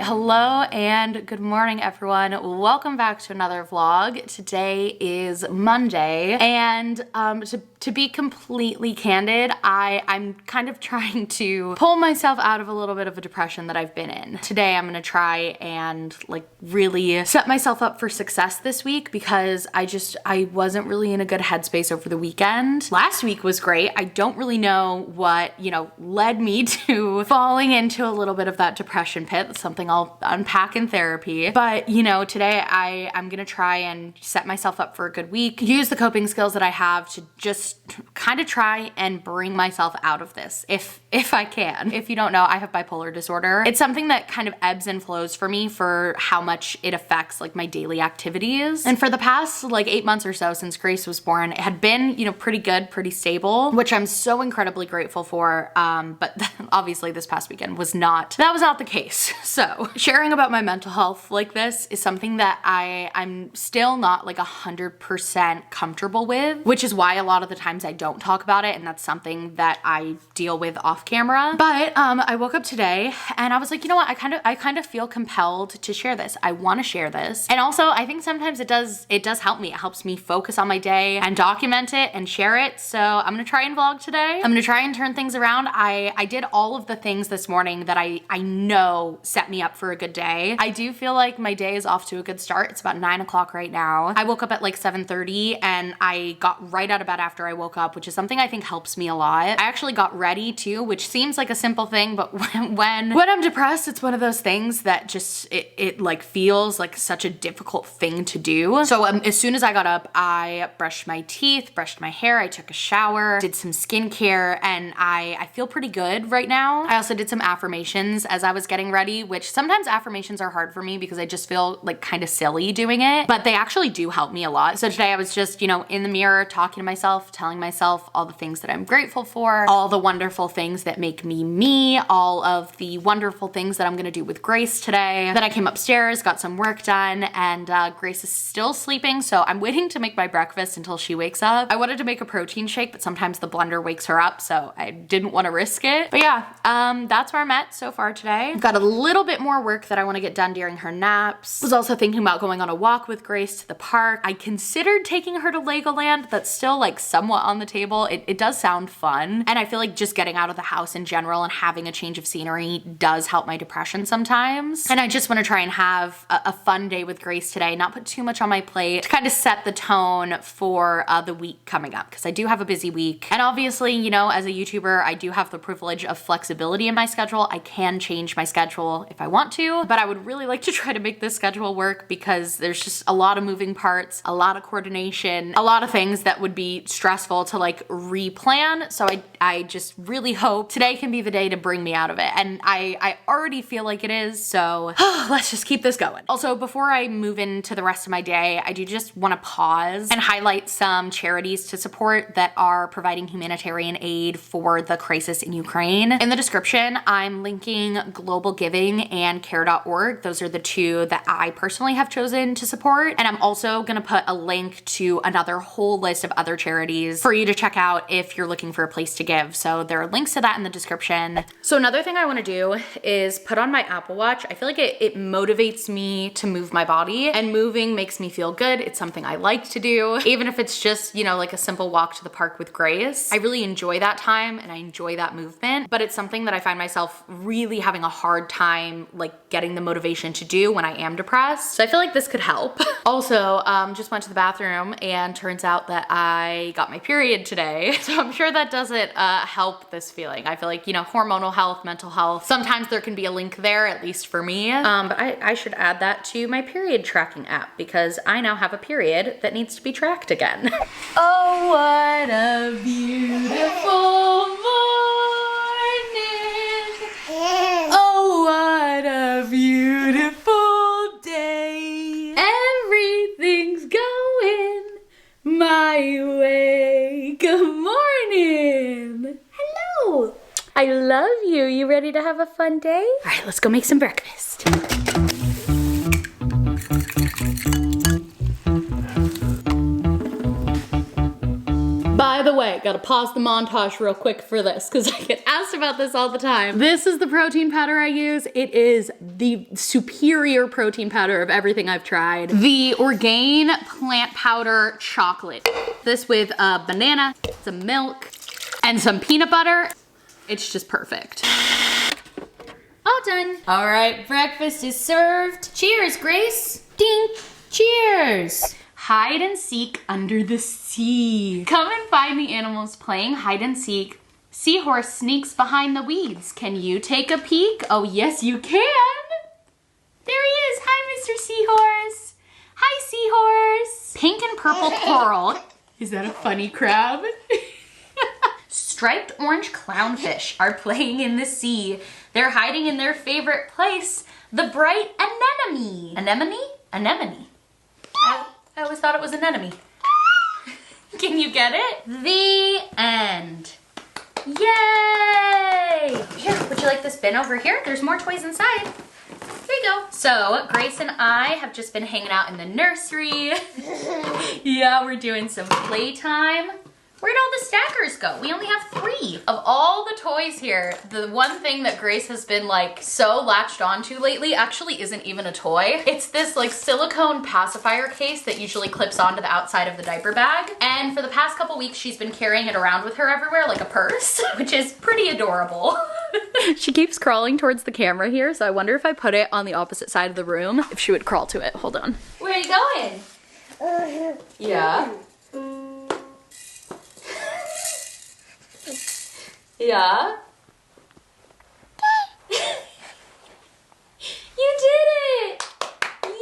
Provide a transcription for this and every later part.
Hello and good morning everyone. Welcome back to another vlog. Today is Monday and to be completely candid, I'm kind of trying to pull myself out of a little bit of a depression that I've been in. Today I'm gonna try and really set myself up for success this week because I wasn't really in a good headspace over the weekend. Last week was great. I don't really know what, led me to falling into a little bit of that depression pit. That's something I'll unpack in therapy. But today I'm gonna try and set myself up for a good week, use the coping skills that I have to just kind of try and bring myself out of this if I can. If you don't know, I have bipolar disorder. It's something that kind of ebbs and flows for me for how much it affects my daily activities. And for the past 8 months or so since Grace was born, it had been, pretty good, pretty stable, which I'm so incredibly grateful for. But obviously this past weekend was not the case. So sharing about my mental health like this is something that I'm still not 100% comfortable with, which is why a lot of the times I don't talk about it, and that's something that I deal with off camera. But I woke up today and I was like, you know what, I kind of feel compelled to share this. I want to share this. And also I think sometimes it does help me. It helps me focus on my day and document it and share it. So I'm gonna try and vlog today. I'm gonna try and turn things around. I did all of the things this morning that I know set me up for a good day. I do feel like my day is off to a good start. It's about 9 o'clock right now. I woke up at 7:30 and I got right out of bed after I woke up, which is something I think helps me a lot. I actually got ready too, which seems like a simple thing, but when I'm depressed, it's one of those things that just, it feels like such a difficult thing to do. So as soon as I got up, I brushed my teeth, brushed my hair, I took a shower, did some skincare, and I feel pretty good right now. I also did some affirmations as I was getting ready, which sometimes affirmations are hard for me because I just feel kind of silly doing it, but they actually do help me a lot. So today I was just, in the mirror, talking to myself, telling myself all the things that I'm grateful for, all the wonderful things that make me me, all of the wonderful things that I'm gonna do with Grace today. Then I came upstairs, got some work done, and Grace is still sleeping, so I'm waiting to make my breakfast until she wakes up. I wanted to make a protein shake, but sometimes the blender wakes her up, so I didn't want to risk it. But yeah, that's where I'm at so far today. I've got a little bit more work that I want to get done during her naps. Was also thinking about going on a walk with Grace to the park. I considered taking her to Legoland. That's still somewhat on the table. It does sound fun, and I feel like just getting out of the house in general and having a change of scenery does help my depression sometimes. And I just want to try and have a fun day with Grace today, not put too much on my plate, to kind of set the tone for the week coming up, because I do have a busy week. And obviously, as a YouTuber, I do have the privilege of flexibility in my schedule. I can change my schedule if I want to, but I would really like to try to make this schedule work because there's just a lot of moving parts, a lot of coordination, a lot of things that would be stressful to replan. So I just really hope today can be the day to bring me out of it. And I already feel like it is, so let's just keep this going. Also, before I move into the rest of my day, I do just want to pause and highlight some charities to support that are providing humanitarian aid for the crisis in Ukraine. In the description, I'm linking Global Giving and care.org. Those are the two that I personally have chosen to support. And I'm also gonna put a link to another whole list of other charities for you to check out if you're looking for a place to give. So there are links to that in the description. So another thing I wanna do is put on my Apple Watch. I feel like it motivates me to move my body, and moving makes me feel good. It's something I like to do, even if it's just, a simple walk to the park with Grace. I really enjoy that time and I enjoy that movement, but it's something that I find myself really having a hard time getting the motivation to do when I am depressed. So I feel like this could help. Also, just went to the bathroom and turns out that I got my period today. So I'm sure that doesn't help this feeling. I feel like, hormonal health, mental health, sometimes there can be a link there, at least for me. But I should add that to my period tracking app because I now have a period that needs to be tracked again. Oh, what a beautiful morning. Oh, what a beautiful day. Everything's going my way. Good morning. Hello. I love you. You ready to have a fun day? All right, let's go make some breakfast. Bye By the way, gotta pause the montage real quick for this because I get asked about this all the time. This is the protein powder I use. It is the superior protein powder of everything I've tried. The Orgain plant powder chocolate. This with a banana, some milk, and some peanut butter. It's just perfect. All done. All right, breakfast is served. Cheers, Grace. Ding, cheers. Hide and seek under the sea. Come and find the animals playing hide and seek. Seahorse sneaks behind the weeds. Can you take a peek? Oh, yes, you can. There he is. Hi, Mr. Seahorse. Hi, Seahorse. Pink and purple coral. Is that a funny crab? Striped orange clownfish are playing in the sea. They're hiding in their favorite place, the bright anemone. Anemone? Anemone. I always thought it was an anemone. Can you get it? The end. Yay! Here, would you like this bin over here? There's more toys inside. Here you go. So, Grace and I have just been hanging out in the nursery. Yeah, we're doing some playtime. Where'd all the stackers go? We only have 3. Of all the toys here, the one thing that Grace has been like so latched onto lately actually isn't even a toy. It's this like silicone pacifier case that usually clips onto the outside of the diaper bag. And for the past couple weeks, she's been carrying it around with her everywhere like a purse, which is pretty adorable. She keeps crawling towards the camera here, so I wonder if I put it on the opposite side of the room, if she would crawl to it. Hold on. Where are you going? Yeah. Yeah? You did it! Yay!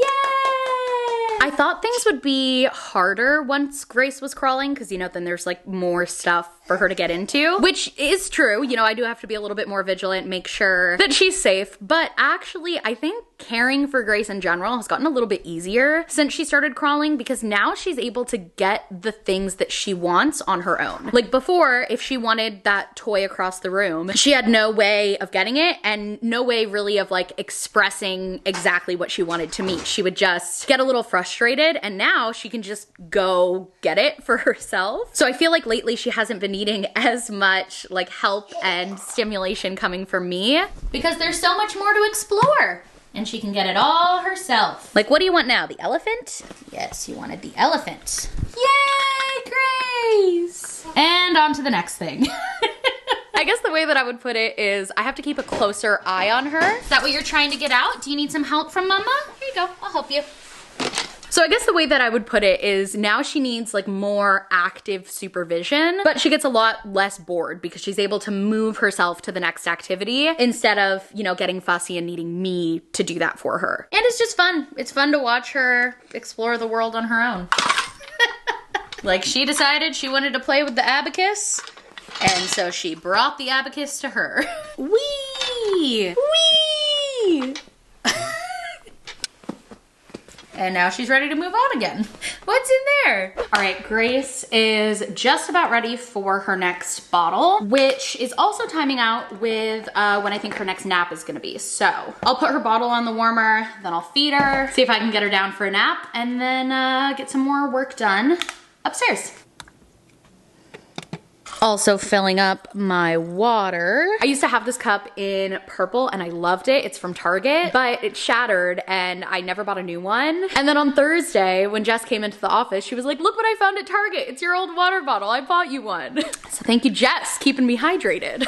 I thought things would be harder once Grace was crawling, because you know, then there's like more stuff for her to get into, which is true. You know, I do have to be a little bit more vigilant, make sure that she's safe, but actually I think caring for Grace in general has gotten a little bit easier since she started crawling, because now she's able to get the things that she wants on her own. Like before, if she wanted that toy across the room, she had no way of getting it and no way really of like expressing exactly what she wanted to meet. She would just get a little frustrated, and now she can just go get it for herself. So I feel like lately she hasn't been needing as much like help and stimulation coming from me, because there's so much more to explore. And she can get it all herself. Like, what do you want now? The elephant? Yes, you wanted the elephant. Yay, Grace! And on to the next thing. I guess the way that I would put it is I have to keep a closer eye on her. Is that what you're trying to get out? Do you need some help from Mama? Here you go, I'll help you. So I guess the way that I would put it is now she needs like more active supervision, but she gets a lot less bored because she's able to move herself to the next activity instead of, you know, getting fussy and needing me to do that for her. And it's just fun. It's fun to watch her explore the world on her own. Like, she decided she wanted to play with the abacus, and so she brought the abacus to her. Whee! Whee! And now she's ready to move on again. What's in there? All right, Grace is just about ready for her next bottle, which is also timing out with when I think her next nap is gonna be. So I'll put her bottle on the warmer, then I'll feed her, see if I can get her down for a nap, and then get some more work done upstairs. Also filling up my water. I used to have this cup in purple and I loved it. It's from Target, but it shattered and I never bought a new one. And then on Thursday, when Jess came into the office, she was like, look what I found at Target. It's your old water bottle. I bought you one. So thank you, Jess, keeping me hydrated.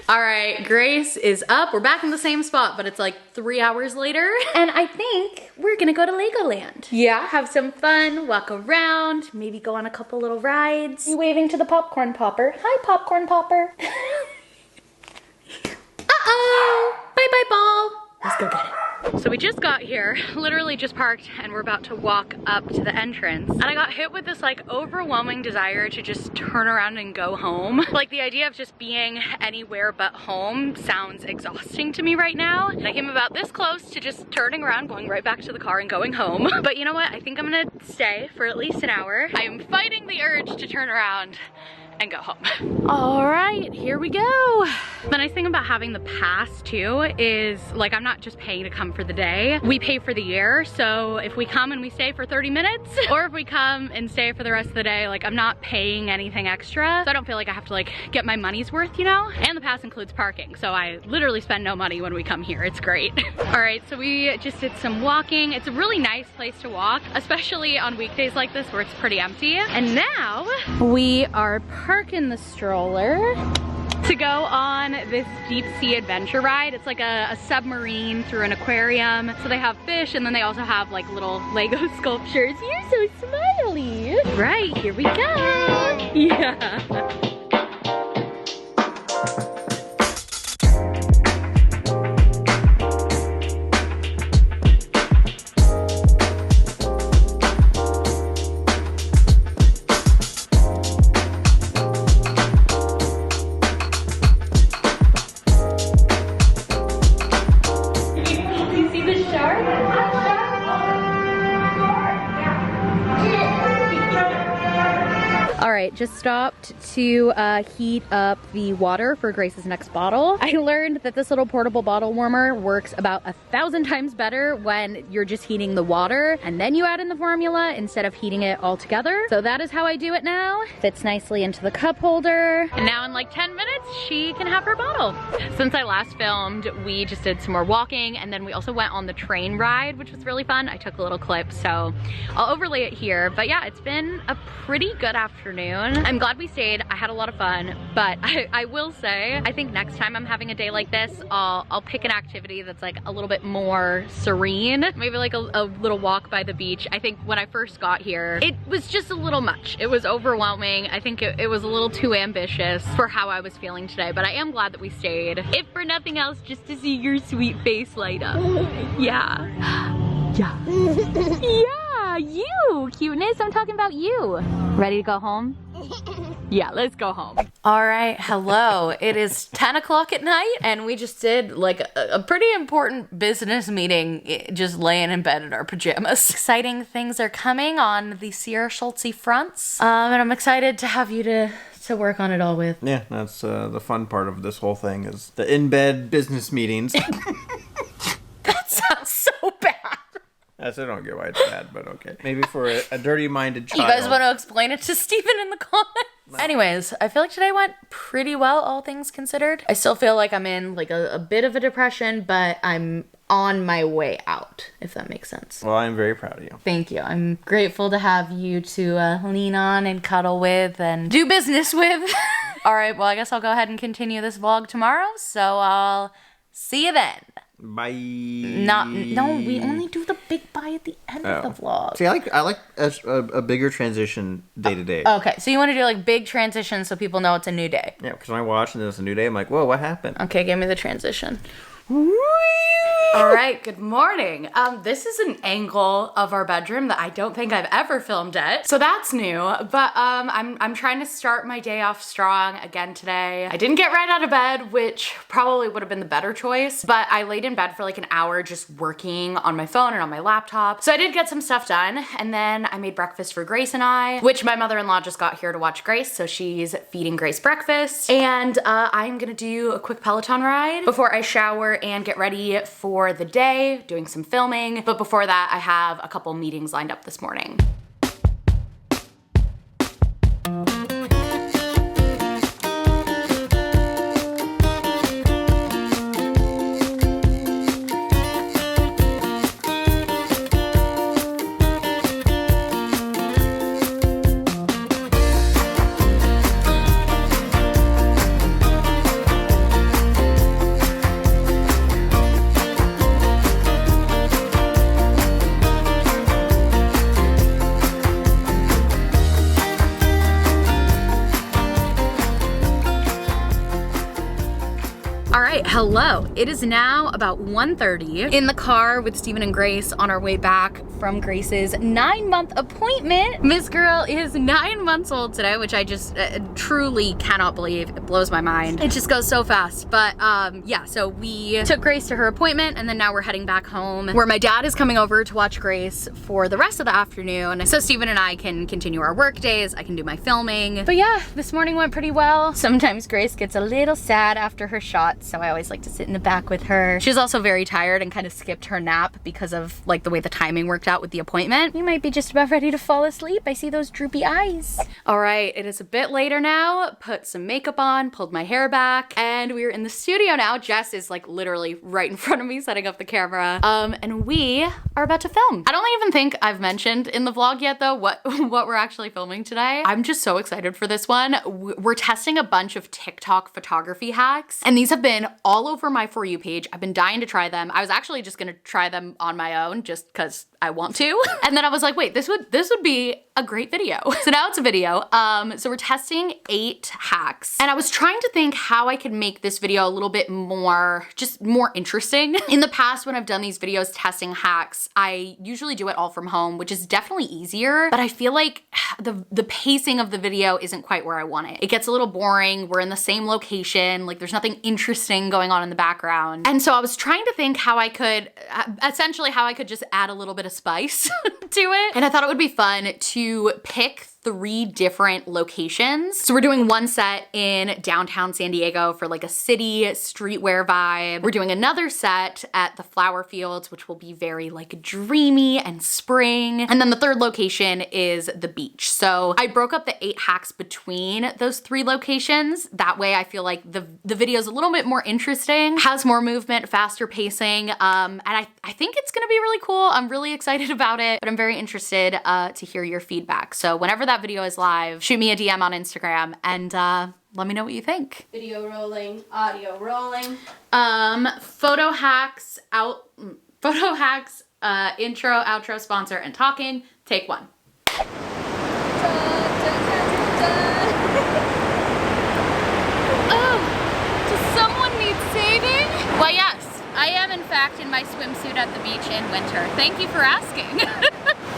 All right, Grace is up. We're back in the same spot, but it's like 3 hours later. And I think we're gonna go to Legoland. Yeah, have some fun, walk around, maybe go on a couple little rides. You waving to the popcorn popper. Hi, popcorn popper. Uh-oh, bye-bye ball. Let's go get it. So we just got here, literally just parked, and we're about to walk up to the entrance. And I got hit with this like overwhelming desire to just turn around and go home. Like the idea of just being anywhere but home sounds exhausting to me right now. And I came about this close to just turning around, going right back to the car and going home. But you know what? I think I'm gonna stay for at least an hour. I am fighting the urge to turn around and go home. All right, here we go. The nice thing about having the pass too is like I'm not just paying to come for the day. We pay for the year. So if we come and we stay for 30 minutes or if we come and stay for the rest of the day, like I'm not paying anything extra. So I don't feel like I have to like get my money's worth, you know? And the pass includes parking. So I literally spend no money when we come here. It's great. All right, so we just did some walking. It's a really nice place to walk, especially on weekdays like this where it's pretty empty. And now we are parking the stroller to go on this deep sea adventure ride. It's like a submarine through an aquarium. So they have fish and then they also have like little Lego sculptures. You're so smiley. Right, here we go. Yeah. Just stopped to heat up the water for Grace's next bottle. I learned that this little portable bottle warmer works about 1,000 times better when you're just heating the water and then you add in the formula instead of heating it all together. So that is how I do it now. Fits nicely into the cup holder. And now in like 10 minutes, she can have her bottle. Since I last filmed, we just did some more walking and then we also went on the train ride, which was really fun. I took a little clip, so I'll overlay it here. But yeah, it's been a pretty good afternoon. I'm glad we stayed. I had a lot of fun, but I will say, I think next time I'm having a day like this, I'll pick an activity that's like a little bit more serene. Maybe like a little walk by the beach. I think when I first got here, it was just a little much. It was overwhelming. I think it was a little too ambitious for how I was feeling today, but I am glad that we stayed. If for nothing else, just to see your sweet face light up. Yeah. Yeah. Yeah, you, cuteness. I'm talking about you. Ready to go home? Yeah, let's go home. All right, hello. It is 10 o'clock at night and we just did like a pretty important business meeting just laying in bed in our pajamas. Exciting things are coming on the Sierra Schultzzie fronts. And I'm excited to have you to work on it all with. Yeah, that's the fun part of this whole thing is the in-bed business meetings. That sounds so bad. I still don't get why it's bad, but okay. Maybe for a dirty-minded child. You guys want to explain it to Steven in the comments? No. Anyways, I feel like today went pretty well, all things considered. I still feel like I'm in like a bit of a depression, but I'm on my way out, if that makes sense. Well, I'm very proud of you. Thank you. I'm grateful to have you to lean on and cuddle with and do business with. All right, well, I guess I'll go ahead and continue this vlog tomorrow, so I'll see you then. Bye. No, we only do the big bye at the end of the vlog. See, I like a bigger transition day to day. Okay, so you want to do like big transitions so people know it's a new day. Yeah, because when I watch and it's a new day, I'm like, whoa, what happened? Okay, give me the transition. All right, good morning. This is an angle of our bedroom that I don't think I've ever filmed at, so that's new. But I'm trying to start my day off strong again today. I didn't get right out of bed, which probably would have been the better choice, but I laid in bed for like an hour just working on my phone and on my laptop. So I did get some stuff done, and then I made breakfast for Grace and I, which my mother-in-law just got here to watch Grace, so she's feeding Grace breakfast. And I'm gonna do a quick Peloton ride before I shower and get ready for the day, doing some filming. But before that, I have a couple meetings lined up this morning. right, hello. It is now about 1:30 in the car with Steven and Grace on our way back from Grace's 9-month appointment. Miss Girl is 9 months old today, which I just truly cannot believe. It blows my mind. It just goes so fast. But yeah, so we took Grace to her appointment and then now we're heading back home where my dad is coming over to watch Grace for the rest of the afternoon. So Steven and I can continue our work days. I can do my filming. But yeah, this morning went pretty well. Sometimes Grace gets a little sad after her shots, so I always like to sit in the back with her. She's also very tired and kind of skipped her nap because of like the way the timing worked out with the appointment. You might be just about ready to fall asleep. I see those droopy eyes. All right, it is a bit later now. Put some makeup on, pulled my hair back, and we're in the studio now. Jess is like literally right in front of me setting up the camera. And we are about to film. I don't even think I've mentioned in the vlog yet though what we're actually filming today. I'm just so excited for this one. We're testing a bunch of TikTok photography hacks, and these have been all over my For You page. I've been dying to try them. I was actually just gonna try them on my own just because I want to. And then I was like, wait, this would be a great video. So now it's a video. So we're testing 8 hacks. And I was trying to think how I could make this video a little bit more, just more interesting. In the past, when I've done these videos testing hacks, I usually do it all from home, which is definitely easier, but I feel like the pacing of the video isn't quite where I want it. It gets a little boring. We're in the same location. Like there's nothing interesting going on in the background. And so I was trying to think how I could, essentially how I could just add a little bit of spice to it. And I thought it would be fun to pick 3 different locations. So we're doing one set in downtown San Diego for like a city streetwear vibe. We're doing another set at the flower fields, which will be very like dreamy and spring. And then the third location is the beach. So I broke up the 8 hacks between those 3 locations. That way I feel like the video is a little bit more interesting, has more movement, faster pacing. And I think it's gonna be really cool. I'm really excited about it, but I'm very interested to hear your feedback. So whenever that video is live, shoot me a DM on Instagram and let me know what you think. Video rolling, audio rolling. Photo hacks, intro, outro, sponsor, and talking. Take 1. Oh, does someone need saving? Well, yes, I am in fact in my swimsuit at the beach in winter. Thank you for asking.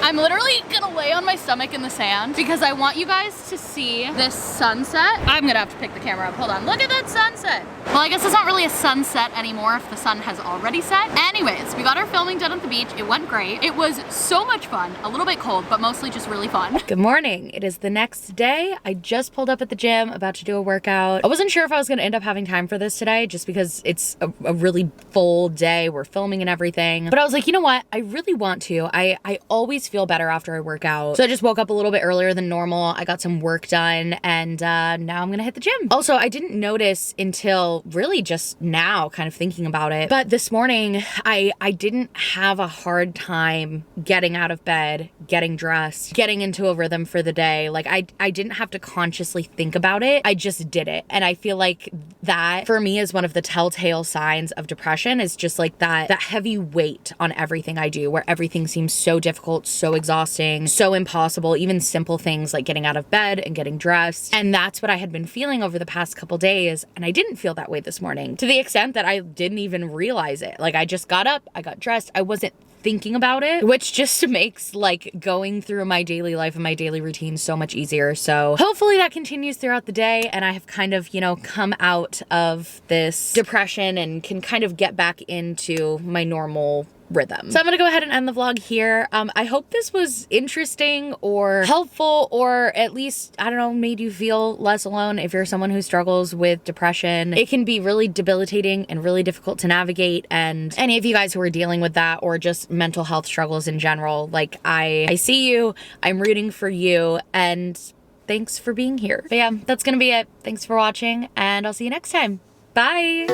I'm literally gonna lay on my stomach in the sand because I want you guys to see this sunset. I'm gonna have to pick the camera up. Hold on, look at that sunset. Well, I guess it's not really a sunset anymore if the sun has already set. Anyways, we got our filming done at the beach. It went great. It was so much fun. A little bit cold, but mostly just really fun. Good morning. It is the next day. I just pulled up at the gym, about to do a workout. I wasn't sure if I was gonna end up having time for this today just because it's a really full day. We're filming and everything. But I was like, you know what? I really want to. I always feel better after I work out. So I just woke up a little bit earlier than normal. I got some work done and now I'm gonna hit the gym. Also, I didn't notice until really just now, kind of thinking about it, but this morning I didn't have a hard time getting out of bed, getting dressed, getting into a rhythm for the day. Like I didn't have to consciously think about it. I just did it. And I feel like that for me is one of the telltale signs of depression, is just like that heavy weight on everything I do, where everything seems so difficult, so exhausting, so impossible, even simple things like getting out of bed and getting dressed. And that's what I had been feeling over the past couple days. And I didn't feel that way this morning, to the extent that I didn't even realize it. Like I just got up, I got dressed, I wasn't thinking about it, which just makes like going through my daily life and my daily routine so much easier. So hopefully that continues throughout the day and I have kind of, you know, come out of this depression and can kind of get back into my normal rhythm. So I'm gonna go ahead and end the vlog here. I hope this was interesting or helpful, or at least, I don't know, made you feel less alone if you're someone who struggles with depression. It can be really debilitating and really difficult to navigate, and any of you guys who are dealing with that or just mental health struggles in general, like I see you, I'm rooting for you, and thanks for being here. But yeah, that's gonna be it. Thanks for watching and I'll see you next time. Bye.